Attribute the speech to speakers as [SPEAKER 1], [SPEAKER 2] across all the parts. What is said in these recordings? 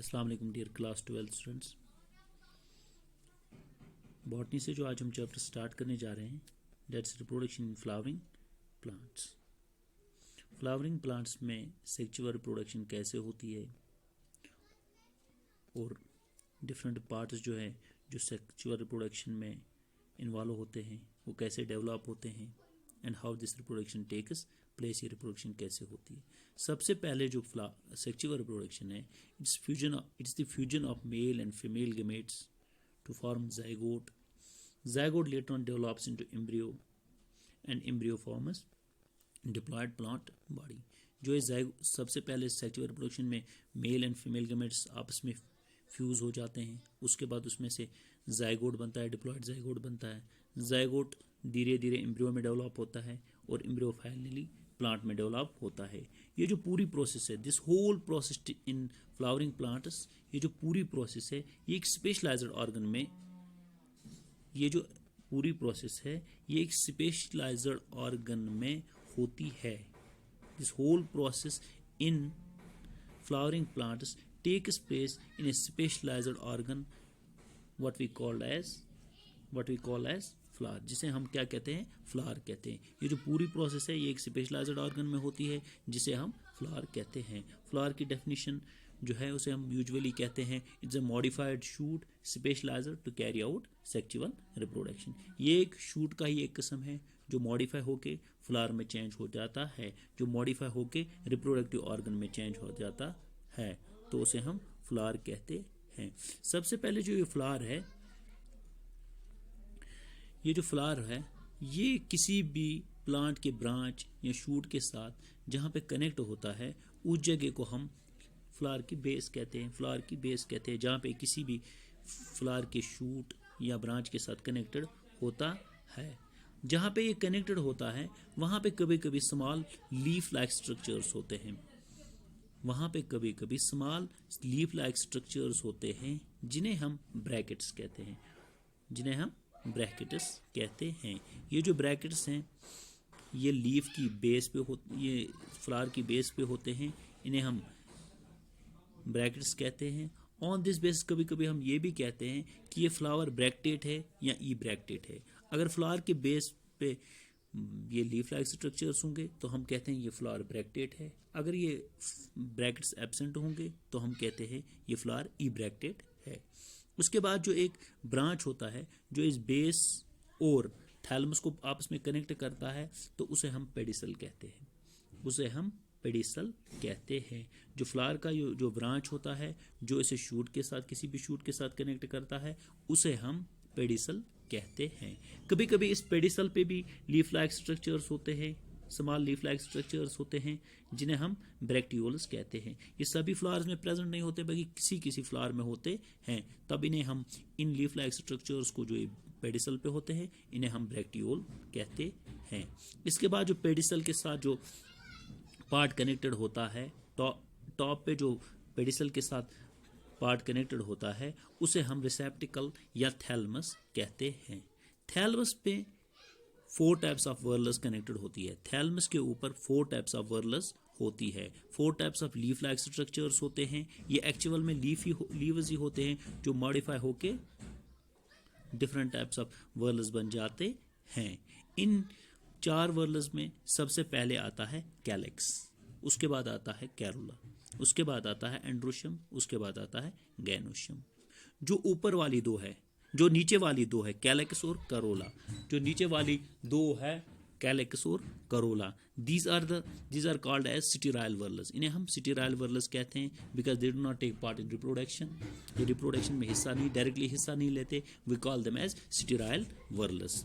[SPEAKER 1] अस्सलाम वालेकुम dear class 12 students. Botany से जो आज हम चैप्टर स्टार्ट करने जा रहे हैं that's reproduction in flowering plants. Flowering plants में सेक्सुअल रिप्रोडक्शन कैसे होती है और डिफरेंट पार्ट्स जो है जो सेक्सुअल रिप्रोडक्शन में इन्वॉल्व होते हैं वो कैसे डेवलप होते हैं and how this reproduction takes place, ये रिप्रोडक्शन कैसे होती है। सबसे पहले जो सेक्सुअल रिप्रोडक्शन है it's the fusion of male and female gametes to form zygote. Zygote later on develops into embryo and embryo forms diploid plant body. जो सबसे पहले सेक्सुअल रिप्रोडक्शन में मेल एंड फीमेल गेमेट्स आपस में fuse हो जाते हैं, उसके बाद उसमें से जाइगोट बनता है, डिप्लॉयड जाइगोट बनता है। जाइगोट धीरे धीरे एम्ब्रियो में डेवलप होता है और एम्ब्रियो फाइनली प्लांट में डेवलप होता है। ये जो पूरी प्रोसेस है, this whole process in flowering plants, ये जो पूरी प्रोसेस है ये एक स्पेशलाइज्ड ऑर्गन में, ये जो पूरी प्रोसेस है ये एक स्पेशलाइज्ड ऑर्गन में होती है। This whole process in flowering plants takes place in a specialized organ what we call as flower, जिसे हम क्या कहते हैं, फ्लावर कहते हैं। ये जो पूरी प्रोसेस है ये एक स्पेशलाइज्ड ऑर्गन में होती है जिसे हम फ्लावर कहते हैं। फ्लावर की डेफिनेशन जो है उसे हम यूजुअली कहते हैं it's a modified shoot specialised to carry out sexual reproduction. ये एक शूट का ही एक किस्म है जो मॉडिफाई होके फ्लावर में चेंज हो जाता है, जो मॉडिफाई होके रिप्रोडक्टिव ऑर्गन में चेंज हो जाता है, तो उसे हम फ्लावर कहते हैं। सबसे पहले जो ये फ्लावर है, ये जो फ्लावर है ये किसी भी प्लांट के ब्रांच या शूट के साथ जहाँ पे कनेक्ट होता है उस जगह को हम फ्लावर की बेस कहते हैं। फ्लावर की बेस कहते हैं जहाँ पे किसी भी फ्लावर के शूट या ब्रांच के साथ कनेक्टेड होता है। जहाँ पे ये कनेक्टेड होता है वहाँ पे कभी कभी स्मॉल लीफ लाइक स्ट्रक्चर्स होते हैं, वहाँ पे कभी कभी स्मॉल लीफ लाइक स्ट्रक्चर्स होते हैं जिन्हें हम ब्रैकेट्स कहते हैं, जिन्हें हम ब्रैकेट्स कहते हैं। ये जो ब्रैकेट्स हैं ये लीफ की बेस पे ये फ्लावर की बेस पे होते हैं, इन्हें हम ब्रैकेट्स कहते हैं। ऑन दिस बेस कभी कभी हम ये भी कहते हैं कि ये फ्लावर ब्रैक्टेट है या ई ब्रैक्टेट है। अगर फ्लावर के बेस पे ये लीफ लाइक स्ट्रक्चर्स होंगे तो हम कहते हैं ये फ्लावर ब्रैक्टेट है, अगर ये ब्रैकेट्स एब्सेंट होंगे तो हम कहते हैं ये फ्लावर ई ब्रैक्टेट है। उसके बाद जो एक ब्रांच होता है जो इस बेस और थैलमस को आपस में कनेक्ट करता है तो उसे हम पेडिसल कहते हैं, उसे हम पेडिसल कहते हैं। जो फ्लावर का जो ब्रांच होता है जो इसे शूट के साथ, किसी भी शूट के साथ कनेक्ट करता है उसे हम पेडिसल कहते हैं। कभी कभी इस पेडिसल पे भी लीफ लाइक स्ट्रक्चर्स होते हैं, स्मॉल लीफ लाइक स्ट्रक्चर्स होते हैं जिन्हें हम ब्रैक्टियोल्स कहते हैं। ये सभी फ्लावर्स में प्रेजेंट नहीं होते बल्कि किसी किसी फ्लावर में होते हैं, तब इन्हें हम इन लीफ लाइक स्ट्रक्चर्स को जो पेडिसल पे होते हैं इन्हें हम ब्रैक्टियोल कहते हैं। इसके बाद जो पेडिसल के साथ जो पार्ट कनेक्टेड होता है, टॉप पे जो पेडिसल के साथ पार्ट कनेक्टेड होता है उसे हम रिसेप्टिकल या थैलमस कहते हैं। थैलमस पे 4 टाइप्स ऑफ वर्लस कनेक्टेड होती है। थैलमस के ऊपर 4 टाइप्स ऑफ वर्लस होती है। 4 types of leaf like structures होते हैं। ये एक्चुअल में लीव्स ही होते हैं जो मॉडिफाई होके डिफरेंट टाइप्स ऑफ वर्लस बन जाते हैं। इन 4 वर्लस में सबसे पहले आता है कैलेक्स, उसके बाद आता है कैरोला, उसके बाद आता है एंड्रोशियम, उसके बाद आता है गैनोशियम। जो ऊपर वाली 2 है, जो नीचे वाली 2 है कैलेक्स और करोला, जो नीचे वाली 2 है कैलेक्स और corolla, these are called as sterile whorls. इन्हें हम स्टीराइल वर्लस कहते हैं because they do not take part in reproduction. ये रिप्रोडक्शन में हिस्सा नहीं, डायरेक्टली हिस्सा नहीं लेते, we call them as sterile whorls.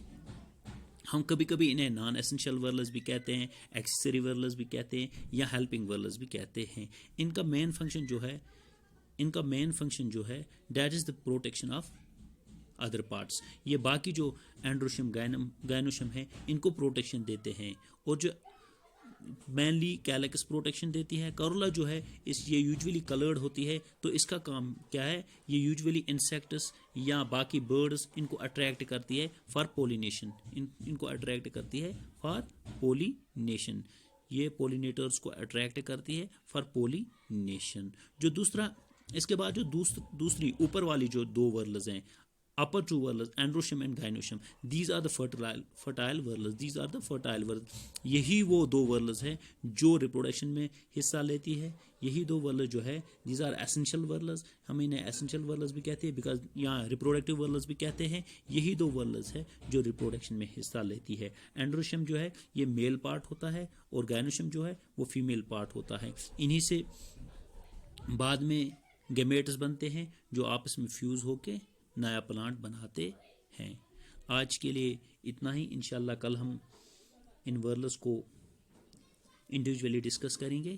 [SPEAKER 1] हम कभी कभी इन्हें नॉन एसेंशियल वर्लस भी कहते हैं, एक्सेसरी वर्लस भी कहते हैं या हेल्पिंग वर्लस भी कहते हैं। इनका मेन फंक्शन जो है that is the protection of other parts. ये बाकी जो एंड्रोशियम गायनोशियम है इनको प्रोटेक्शन देते हैं, और जो मेनली कैलेक्स प्रोटेक्शन देती है। करोला जो है ये यूजुअली कलर्ड होती है, तो इसका काम क्या है, ये यूजुअली इंसेक्ट्स या बाकी बर्ड्स इनको अट्रैक्ट करती है फॉर पोलिनेशन, इनको अट्रैक्ट करती है फॉर पोलिनेशन, ये पोलिनेटर्स को अट्रैक्ट करती है फॉर पोलिनेशन। जो दूसरा इसके बाद जो दूसरी ऊपर वाली जो दो वर्ल्स हैं, upper two whorls, androecium and gynoecium, these are the fertile whorls, these are the fertile whorls. यही वो दो whorls हैं जो रिप्रोडक्शन में हिस्सा लेती है. यही दो whorls जो है, these are essential whorls, हम इन्हें essential whorls भी कहते हैं बिकॉज यहाँ reproductive whorls भी कहते हैं. यही दो whorls है जो रिप्रोडक्शन में हिस्सा लेती है. एंड्रोशियम जो है ये मेल पार्ट होता है और गायनोशियम जो है वो फीमेल पार्ट होता है. इन्हीं से बाद में गेमेट्स बनते हैं जो आपस में फ्यूज़ होके नया प्लांट बनाते हैं. आज के लिए इतना ही. इंशाल्लाह कल हम इन वर्ल्स को इंडिविजुअली डिस्कस करेंगे.